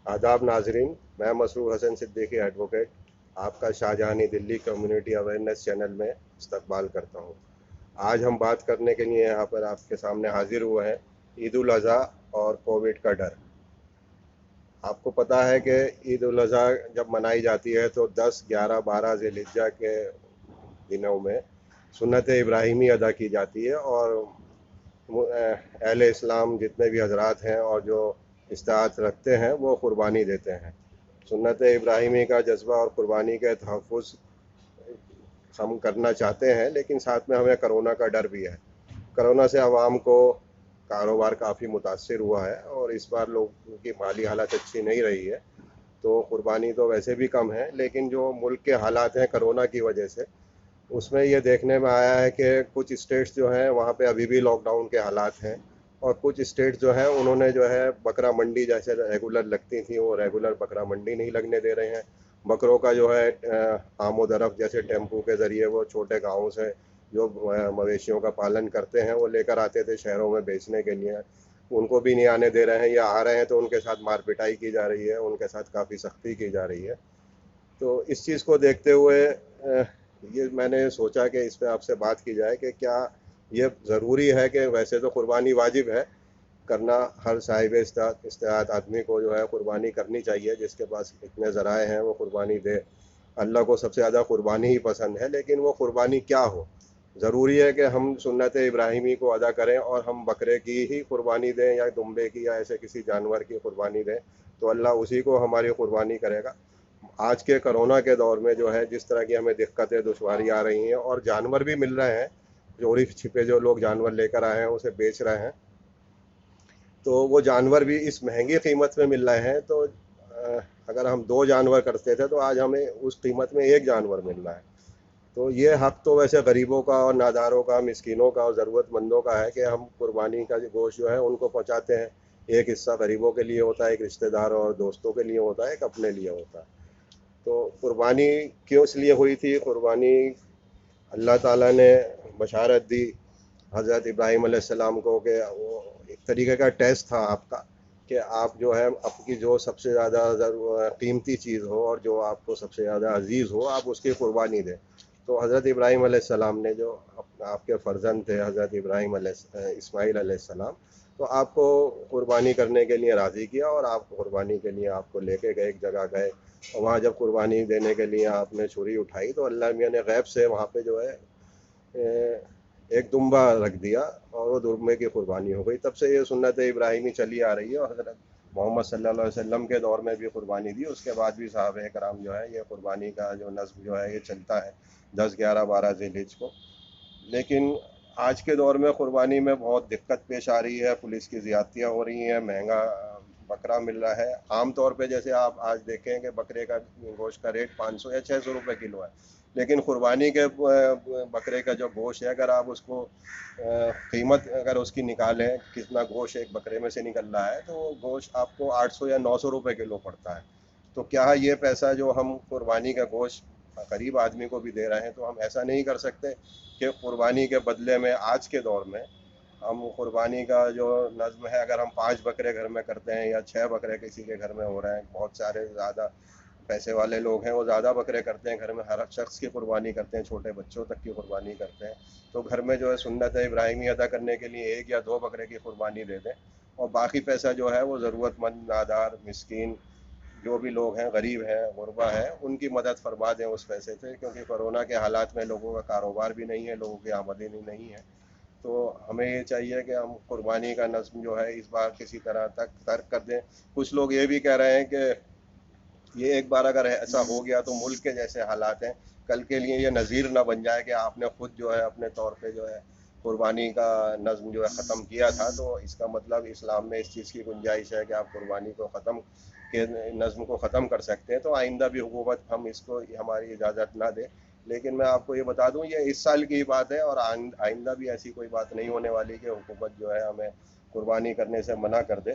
आदाब नाजरीन, मैं मसरूर हसन सिद्दीकी एडवोकेट आपका Shahjahani Delhi community awareness channel में इस्तकबाल करता हूँ। आज हम बात करने के लिए यहाँ पर आपके सामने हाजिर हुए हैं ईद उल अज़हा और कोविड का डर। आपको पता है कि ईद उल अज़हा जब मनाई जाती है तो 10, 11, 12 ज़िलहिज्जा के दिनों में सुन्नत इब्राहिमी अदा की जाती है और अहले इस्लाम जितने भी हजरात हैं और जो इस्तात रखते हैं वो कुर्बानी देते हैं। सुन्नत इब्राहिमी का जज्बा और कुर्बानी के तहफ़्फ़ुज़ हम करना चाहते हैं, लेकिन साथ में हमें करोना का डर भी है। करोना से आवाम को कारोबार काफ़ी मुतासर हुआ है और इस बार लोगों की माली हालत अच्छी नहीं रही है, तो कुर्बानी तो वैसे भी कम है, लेकिन जो मुल्क के हालात हैं करोना की वजह से, उसमें ये देखने में आया है कि कुछ स्टेट्स जो हैं वहाँ पे अभी भी लॉकडाउन के हालात हैं और कुछ स्टेट्स जो हैं उन्होंने जो है बकरा मंडी जैसे रेगुलर लगती थी वो रेगुलर बकरा मंडी नहीं लगने दे रहे हैं। बकरों का जो है आमोदरफ़्त जैसे टेम्पू के ज़रिए वो छोटे गाँवों से जो मवेशियों का पालन करते हैं वो लेकर आते थे शहरों में बेचने के लिए, उनको भी नहीं आने दे रहे हैं, या आ रहे हैं तो उनके साथ मार पिटाई की जा रही है, उनके साथ काफ़ी सख्ती की जा रही है। तो इस चीज़ को देखते हुए ये मैंने सोचा कि इस पे आपसे बात की जाए कि क्या ये ज़रूरी है कि वैसे तो कुर्बानी वाजिब है करना, हर साहिब इस्तेआत आदमी को जो है कुर्बानी करनी चाहिए, जिसके पास इतने ज़राए हैं वो कुर्बानी दे। अल्लाह को सबसे ज़्यादा कुर्बानी ही पसंद है, लेकिन वो कुर्बानी क्या हो? ज़रूरी है कि हम सुन्नत इब्राहिमी को अदा करें और हम बकरे की ही कुर्बानी दें या दुम्बे की या ऐसे किसी जानवर की कुर्बानी दें, तो अल्लाह उसी को हमारी कुर्बानी करेगा। आज के कोरोना के दौर में जो है जिस तरह की हमें दिक्कतें दुश्वारी आ रही हैं और जानवर भी मिल रहे हैं, चोरी छिपे जो लोग जानवर लेकर आए हैं उसे बेच रहे हैं, तो वो जानवर भी इस महंगी कीमत में मिल रहे हैं, तो अगर हम 2 जानवर करते थे तो आज हमें उस कीमत में 1 जानवर मिल रहा है। तो ये हक़ तो वैसे गरीबों का और नादारों का, मिस्कीनों का और ज़रूरतमंदों का है कि हम कुर्बानी का जो गोश्त जो है उनको पहुँचाते हैं। एक हिस्सा गरीबों के लिए होता है, एक रिश्तेदार और दोस्तों के लिए होता है, एक अपने लिए होता है। तो कुर्बानी क्यों इसलिए हुई थी? कुर्बानी अल्लाह ताला ने बशारत दी हज़रत इब्राहीम अलैहिस्सलाम को कि वो एक तरीके का टेस्ट था आपका, कि आप जो है आपकी जो सबसे ज़्यादा कीमती चीज़ हो और जो आपको सबसे ज़्यादा अजीज़ हो आप उसकी कुर्बानी दें। तो हज़रत इब्राहीम अलैहिस्सलाम ने जो आपके फ़र्जंद थे हज़रत इस्माईल अलैहिस्सलाम, तो आपको कुर्बानी करने के लिए राज़ी किया और आप कुर्बानी के लिए आपको लेके गए, एक जगह गए और वहाँ जब कुर्बानी देने के लिए आपने छुरी उठाई तो अल्लाह मियाँ ने गैब से वहाँ पे जो है एक दुम्बा रख दिया और वो दुम्बे की कुर्बानी हो गई। तब से ये सुन्नत इब्राहिमी चली आ रही है और हज़रत मोहम्मद सल्लल्लाहु अलैहि वसल्लम के दौर में भी कुर्बानी दी, उसके बाद भी सहाबा कराम जो है ये कुर्बानी का जो नज़्म जो है ये चलता है 10, 11, 12 ज़िलहिज को। लेकिन आज के दौर में कुर्बानी में बहुत दिक्कत पेश आ रही है, पुलिस की ज़्यादतियाँ हो रही हैं, महंगा बकरा मिल रहा है। आम तौर पे जैसे आप आज देखें कि बकरे का गोश्त का रेट 500 या 600 रुपये किलो है, लेकिन कुर्बानी के बकरे का जो गोश्त है अगर आप उसको कीमत अगर उसकी निकालें कितना गोश्त एक बकरे में से निकल रहा है, तो वो गोश्त आपको 800 या 900 रुपये किलो पड़ता है। तो क्या ये पैसा जो हम कुर्बानी का गोश्त गरीब आदमी को भी दे रहे हैं, तो हम ऐसा नहीं कर सकते कि कुर्बानी के बदले में आज के दौर में हम कुर्बानी का जो नज़्म है अगर हम 5 बकरे घर में करते हैं या 6 बकरे किसी के घर में हो रहे हैं, बहुत सारे ज़्यादा पैसे वाले लोग हैं वो ज़्यादा बकरे करते हैं घर में, हर शख्स की कुर्बानी करते हैं, छोटे बच्चों तक की कुर्बानी करते हैं, तो घर में जो है सुन्नत इब्राहिमी अदा करने के लिए 1 या 2 बकरे की कुर्बानी दे दें और बाकी पैसा जो है वो ज़रूरतमंद, नादार, मिस्कीन जो भी लोग हैं, गरीब हैं, गुरबा है, उनकी मदद फरमा दें उस पैसे से, क्योंकि कोरोना के हालात में लोगों का कारोबार भी नहीं है, लोगों की आमदनी नहीं है। तो हमें ये चाहिए कि हम कुर्बानी का नज़्म जो है इस बार किसी तरह तक तर्क कर दें। कुछ लोग ये भी कह रहे हैं कि ये एक बार अगर ऐसा हो गया तो मुल्क के जैसे हालात हैं, कल के लिए ये नज़ीर ना बन जाए कि आपने खुद जो है अपने तौर पे जो है कुर्बानी का नज़्म जो है ख़त्म किया था, तो इसका मतलब इस्लाम में इस चीज़ की गुंजाइश है कि आप कुर्बानी को ख़त्म के नज़्म को ख़त्म कर सकते हैं, तो आइंदा भी हुकूमत हम इसको हमारी इजाज़त ना दे। लेकिन मैं आपको ये बता दूं ये इस साल की बात है और आइंदा भी ऐसी कोई बात नहीं होने वाली कि हुकूमत जो है हमें कुर्बानी करने से मना कर दे।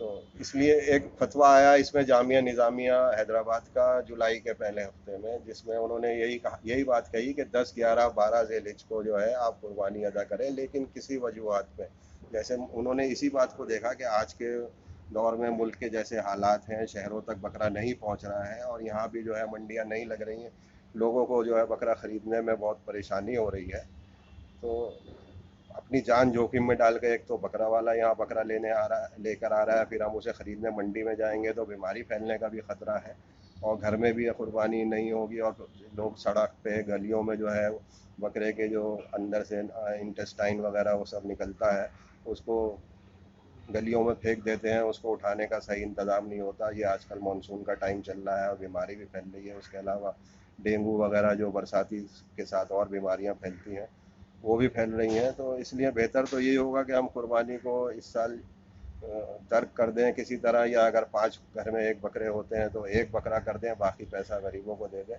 तो इसलिए एक फतवा आया इसमें जामिया निज़ामिया हैदराबाद का जुलाई के पहले हफ्ते में, जिसमें उन्होंने यही बात कही कि 10, 11, 12 ज़िलहिज को जो है आप कुर्बानी अदा करें, लेकिन किसी वजूहत पे, जैसे उन्होंने इसी बात को देखा कि आज के दौर में मुल्क के जैसे हालात हैं, शहरों तक बकरा नहीं पहुंच रहा है और यहाँ भी जो है मंडियाँ नहीं लग रही हैं, लोगों को जो है बकरा ख़रीदने में बहुत परेशानी हो रही है। तो अपनी जान जोखिम में डाल के एक तो बकरा वाला यहाँ बकरा लेकर आ रहा है, फिर हम उसे ख़रीदने मंडी में जाएंगे तो बीमारी फैलने का भी ख़तरा है, और घर में भी कुर्बानी नहीं होगी और लोग सड़क पे गलियों में जो है बकरे के जो अंदर से इंटेस्टाइन वगैरह वो सब निकलता है, उसको गलियों में फेंक देते हैं, उसको उठाने का सही इंतज़ाम नहीं होता। ये आजकल मानसून का टाइम चल रहा है और बीमारी भी फैल रही है। उसके अलावा डेंगू वगैरह जो बरसाती के साथ और बीमारियां फैलती हैं वो भी फैल रही हैं। तो इसलिए बेहतर तो यही होगा कि हम कुर्बानी को इस साल तर्क कर दें किसी तरह, या अगर 5 घर में एक बकरे होते हैं तो एक बकरा कर दें, बाकी पैसा गरीबों को दे दें।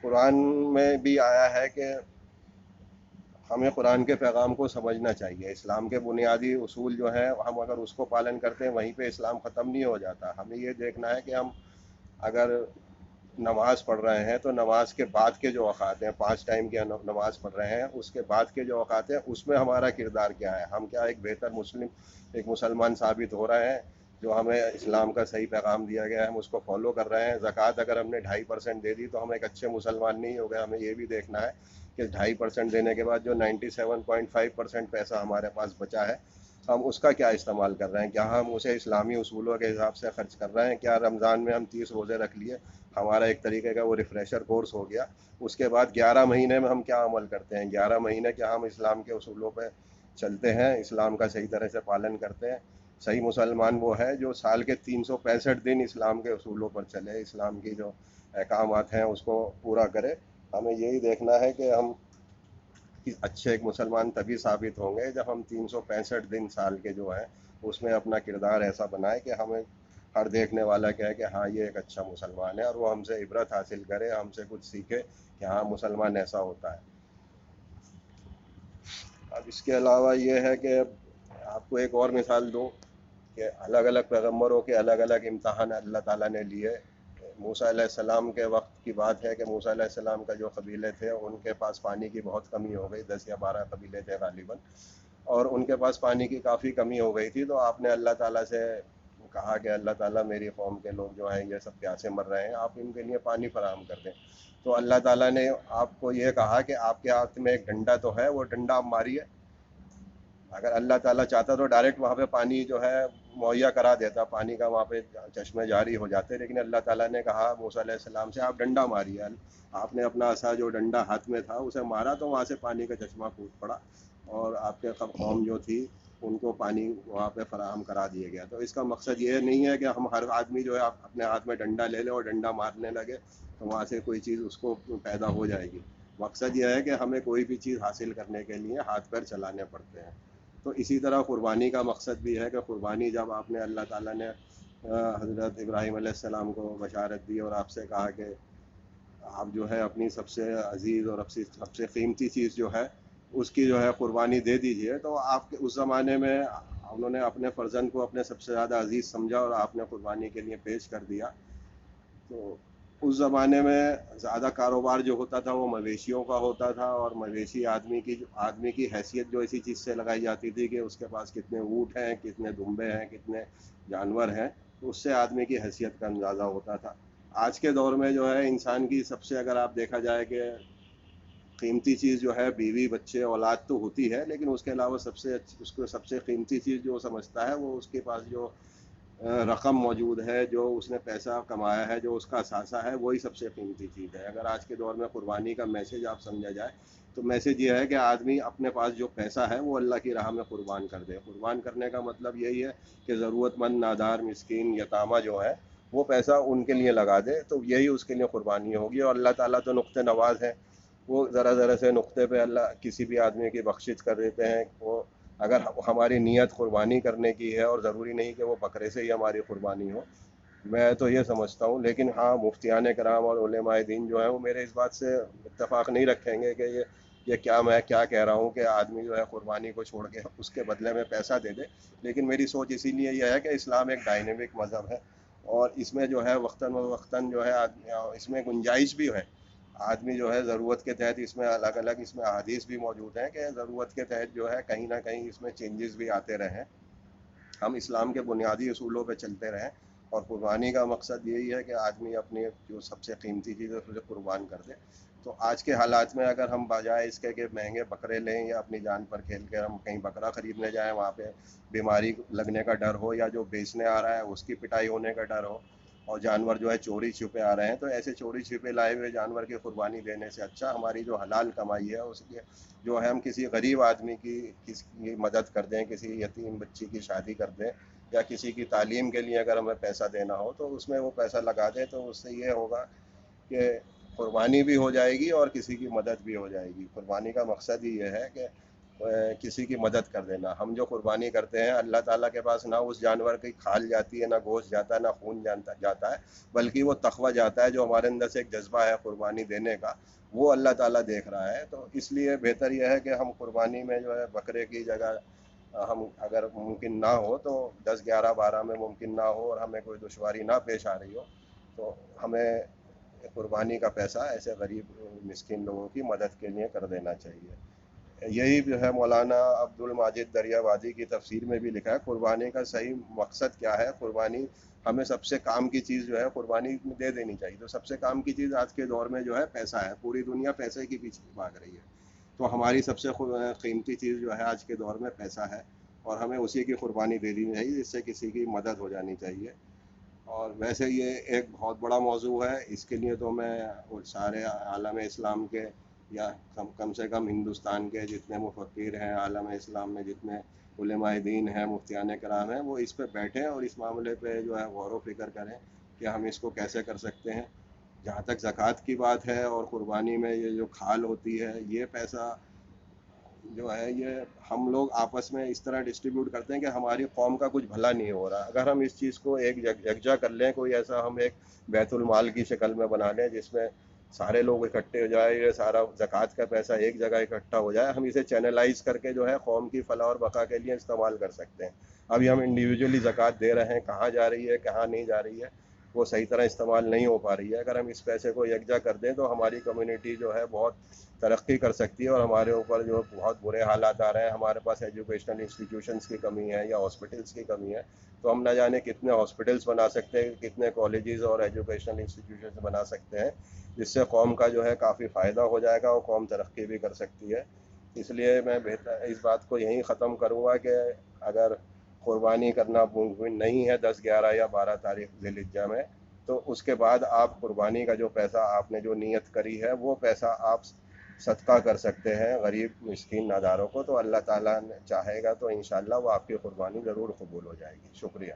कुरान में भी आया है कि हमें कुरान के पैगाम को समझना चाहिए। इस्लाम के बुनियादी उसूल जो हैं हम अगर उसको पालन करते हैं वहीं पे इस्लाम ख़त्म नहीं हो जाता। हमें ये देखना है कि हम अगर नमाज़ पढ़ रहे हैं तो नमाज के बाद के जो औकात हैं, 5 टाइम की नमाज़ पढ़ रहे हैं, उसके बाद के जो औकात हैं उसमें हमारा किरदार क्या है, हम क्या एक बेहतर एक मुसलमान साबित हो रहे हैं, जो हमें इस्लाम का सही पैगाम दिया गया है हम उसको फॉलो कर रहे हैं। ज़कात अगर हमने 2.5% दे दी तो हम एक अच्छे मुसलमान नहीं हो गए। हमें ये भी देखना है कि 2.5% देने के बाद जो 97.5% पैसा हमारे पास बचा है हम उसका क्या इस्तेमाल कर रहे हैं, क्या हम उसे इस्लामी उसूलों के हिसाब से खर्च कर रहे हैं। क्या रमज़ान में हम 30 रोज़े रख लिए, हमारा एक तरीके का वो रिफ़्रेशर कोर्स हो गया, उसके बाद 11 महीने में हम क्या अमल करते हैं, 11 महीने क्या हम इस्लाम के उसूलों पे चलते हैं, इस्लाम का सही तरह से पालन करते हैं। सही मुसलमान वो है जो साल के 365 दिन इस्लाम के उसूलों पर चले, इस्लाम की जो अहकामात हैं उसको पूरा करे। हमें यही देखना है कि हम अच्छे एक मुसलमान तभी साबित होंगे जब हम 365 दिन साल के जो है उसमें अपना किरदार ऐसा बनाए कि हमें हर देखने वाला कहे कि हाँ ये एक अच्छा मुसलमान है, और वो हमसे इबरत हासिल करे, हमसे कुछ सीखे कि हाँ मुसलमान ऐसा होता है। अब इसके अलावा ये है कि आपको एक और मिसाल दूँ कि अलग अलग पैगम्बरों के अलग अलग इम्तहान अल्लाह ताला ने लिए। मूसा अलैहिस्सलाम के वक्त की बात है कि मूसा अलैहिस्सलाम का जो कबीले थे उनके पास पानी की बहुत कमी हो गई, 10 या 12 कबीले थे गालिबन, और उनके पास पानी की काफ़ी कमी हो गई थी। तो आपने अल्लाह ताला से कहा कि अल्लाह ताला मेरी कौम के लोग जो हैं ये सब प्यासे मर रहे हैं, आप इनके लिए पानी फराहम कर दें। तो अल्लाह ताला ने आपको ये कहा कि आपके हाथ में एक डंडा तो है, वो डंडा आप मारिए। अगर अल्लाह ताला चाहता तो डायरेक्ट वहाँ पे पानी जो है मुहैया करा देता, पानी का वहाँ पे चश्मे जारी हो जाते, लेकिन अल्लाह ताला ने कहा मूसा अलैहिस्सलाम से आप डंडा मारिए। आपने अपना असा जो डंडा हाथ में था उसे मारा तो वहाँ से पानी का चश्मा फूट पड़ा और आपके कौम जो थी उनको पानी वहाँ पे फराहम करा दिया गया। तो इसका मकसद ये नहीं है कि हम हर आदमी जो है अपने हाथ में डंडा ले ले और डंडा मारने लगे तो वहाँ से कोई चीज़ उसको पैदा हो जाएगी। मकसद यह है कि हमें कोई भी चीज़ हासिल करने के लिए हाथ पैर चलाने पड़ते हैं। तो इसी तरह क़ुरबानी का मकसद भी है कि क़ुरबानी जब आपने अल्लाह ताला ने हज़रत इब्राहीम अलैहिस्सलाम को बशारत दी और आपसे कहा कि आप जो है अपनी सबसे अज़ीज़ और सबसे कीमती चीज़ जो है उसकी जो है क़ुरबानी दे दीजिए, तो आपके उस ज़माने में उन्होंने अपने फ़र्जंद को अपने सबसे ज़्यादा अज़ीज़ समझा और आपने क़ुरबानी के लिए पेश कर दिया। तो उस ज़माने में ज़्यादा कारोबार जो होता था वो मवेशियों का होता था, और मवेशी आदमी की हैसियत जो इसी चीज़ से लगाई जाती थी कि उसके पास कितने ऊँट हैं, कितने दुम्बे हैं, कितने जानवर हैं, तो उससे आदमी की हैसियत का अंदाज़ा होता था। आज के दौर में जो है इंसान की सबसे, अगर आप देखा जाए कि कीमती चीज़ जो है बीवी बच्चे औलाद तो होती है, लेकिन उसके अलावा उसको सबसे कीमती चीज़ जो समझता है वो उसके पास जो रकम मौजूद है, जो उसने पैसा कमाया है, जो उसका असासा है, वही सबसे कीमती चीज़ है। अगर आज के दौर में कुर्बानी का मैसेज आप समझा जाए तो मैसेज ये है कि आदमी अपने पास जो पैसा है वो अल्लाह की राह में कुर्बान कर दे। कुर्बान करने का मतलब यही है कि ज़रूरतमंद, नादार, मिस्कीन, यतामा जो है वो पैसा उनके लिए लगा दे, तो यही उसके लिए कुर्बानी होगी। और अल्लाह ताला तो नुक्ते नवाज़ है, वो ज़रा ज़रा से नुक्ते पे अल्लाह किसी भी आदमी की बख्शिश कर देते हैं। वो अगर हमारी नीयत कुर्बानी करने की है, और ज़रूरी नहीं कि वो बकरे से ही हमारी कुर्बानी हो, मैं तो ये समझता हूँ। लेकिन हाँ, मुफ्तियान कराम और उलेमाए दीन जो है वो मेरे इस बात से इत्तफाक़ नहीं रखेंगे कि मैं क्या कह रहा हूँ कि आदमी जो है कुर्बानी को छोड़ के उसके बदले में पैसा दे दे। लेकिन मेरी सोच इसीलिए यह है कि इस्लाम एक डायनेमिक मज़हब है, और इसमें जो है वक्तन जो है इसमें गुंजाइश भी है। आदमी जो है ज़रूरत के तहत, इसमें अलग अलग इसमें अहादीस भी मौजूद हैं कि ज़रूरत के तहत जो है कहीं ना कहीं इसमें चेंजेस भी आते रहें। हम इस्लाम के बुनियादी असूलों पे चलते रहें, और कुर्बानी का मकसद यही है कि आदमी अपनी जो सबसे कीमती चीज़ है उसे कुर्बान कर दे। तो आज के हालात में अगर हम बजाय इसके कि महंगे बकरे लें या अपनी जान पर खेल कर हम कहीं बकरा ख़रीदने जाएं, वहाँ पे बीमारी लगने का डर हो, या जो बेचने आ रहा है उसकी पिटाई होने का डर हो, और जानवर जो है चोरी छुपे आ रहे हैं, तो ऐसे चोरी छुपे लाए हुए जानवर की कुर्बानी देने से अच्छा हमारी जो हलाल कमाई है उसके जो है हम किसी गरीब आदमी की किसी मदद कर दें, किसी यतीम बच्ची की शादी कर दें, या किसी की तालीम के लिए अगर हमें पैसा देना हो तो उसमें वो पैसा लगा दें। तो उससे ये होगा कि कुर्बानी भी हो जाएगी और किसी की मदद भी हो जाएगी। कुर्बानी का मकसद ही ये है कि किसी की मदद कर देना। हम जो कुर्बानी करते हैं, अल्लाह ताला के पास ना उस जानवर की खाल जाती है, ना गोश्त जाता है, ना खून जाता है, बल्कि वो तकवा जाता है जो हमारे अंदर से एक जज्बा है कुर्बानी देने का, वो अल्लाह ताला देख रहा है। तो इसलिए बेहतर यह है कि हम कुर्बानी में जो है बकरे की जगह हम अगर मुमकिन ना हो तो 10, 11, 12 में मुमकिन ना हो और हमें कोई दुश्वारी ना पेश आ रही हो, तो हमें कुर्बानी का पैसा ऐसे गरीब मिस्किन लोगों की मदद के लिए कर देना चाहिए। यही जो है मौलाना अब्दुल माजिद दरियावादी की तफसीर में भी लिखा है, कुर्बानी का सही मकसद क्या है। कुर्बानी हमें सबसे काम की चीज़ जो है कुर्बानी में दे देनी चाहिए। तो सबसे काम की चीज़ आज के दौर में जो है पैसा है, पूरी दुनिया पैसे के पीछे भाग रही है। तो हमारी सबसे कीमती चीज़ जो है आज के दौर में पैसा है, और हमें उसी की कुर्बानी दे देनी चाहिए जिससे किसी की मदद हो जानी चाहिए। और वैसे ये एक बहुत बड़ा मौजू है, इसके लिए तो मैं सारे आलम इस्लाम के या कम से कम हिंदुस्तान के जितने मुफक्किर हैं आलम इस्लाम में, जितने उलेमाए दीन हैं, मुफ्तियान कराम हैं, वो इस पे बैठें और इस मामले पे जो है गौर व फिक्र करें कि हम इसको कैसे कर सकते हैं। जहाँ तक ज़कात की बात है और कुर्बानी में ये जो खाल होती है, ये पैसा जो है ये हम लोग आपस में इस तरह डिस्ट्रीब्यूट करते हैं कि हमारी कौम का कुछ भला नहीं हो रहा। अगर हम इस चीज़ को एक यकजा कर लें, कोई ऐसा हम एक बैतुल माल की शक्ल में बना लें जिसमें सारे लोग इकट्ठे हो जाए, ये सारा ज़कात का पैसा एक जगह इकट्ठा हो जाए, हम इसे चैनलाइज करके जो है कौम की फलाह और बका के लिए इस्तेमाल कर सकते हैं। अभी हम इंडिविजुअली ज़कात दे रहे हैं, कहाँ जा रही है कहाँ नहीं जा रही है वो सही तरह इस्तेमाल नहीं हो पा रही है। अगर हम इस पैसे को यकजा कर दें तो हमारी कम्युनिटी जो है बहुत तरक्की कर सकती है, और हमारे ऊपर जो बहुत बुरे हालात आ रहे हैं, हमारे पास एजुकेशनल इंस्टीट्यूशंस की कमी है या हॉस्पिटल्स की कमी है, तो हम न जाने कितने हॉस्पिटल्स बना सकते हैं, कितने कॉलेजेस और एजुकेशनल इंस्टीट्यूशंस बना सकते हैं, जिससे कौम का जो है काफ़ी फ़ायदा हो जाएगा और कौम तरक्की भी कर सकती है। इसलिए मैं बेहतर इस बात को यहीं ख़त्म करूँगा कि अगर कुर्बानी करना मुमकिन नहीं है 10, 11 या 12 तारीख ज़िलहिज्जा में, तो उसके बाद आप कुर्बानी का जो पैसा आपने जो नियत करी है वो पैसा आप सदका कर सकते हैं गरीब मिस्कीन नादारों को। तो अल्लाह ताला चाहेगा तो इंशाअल्लाह वो आपकी कुर्बानी ज़रूर कबूल हो जाएगी। शुक्रिया।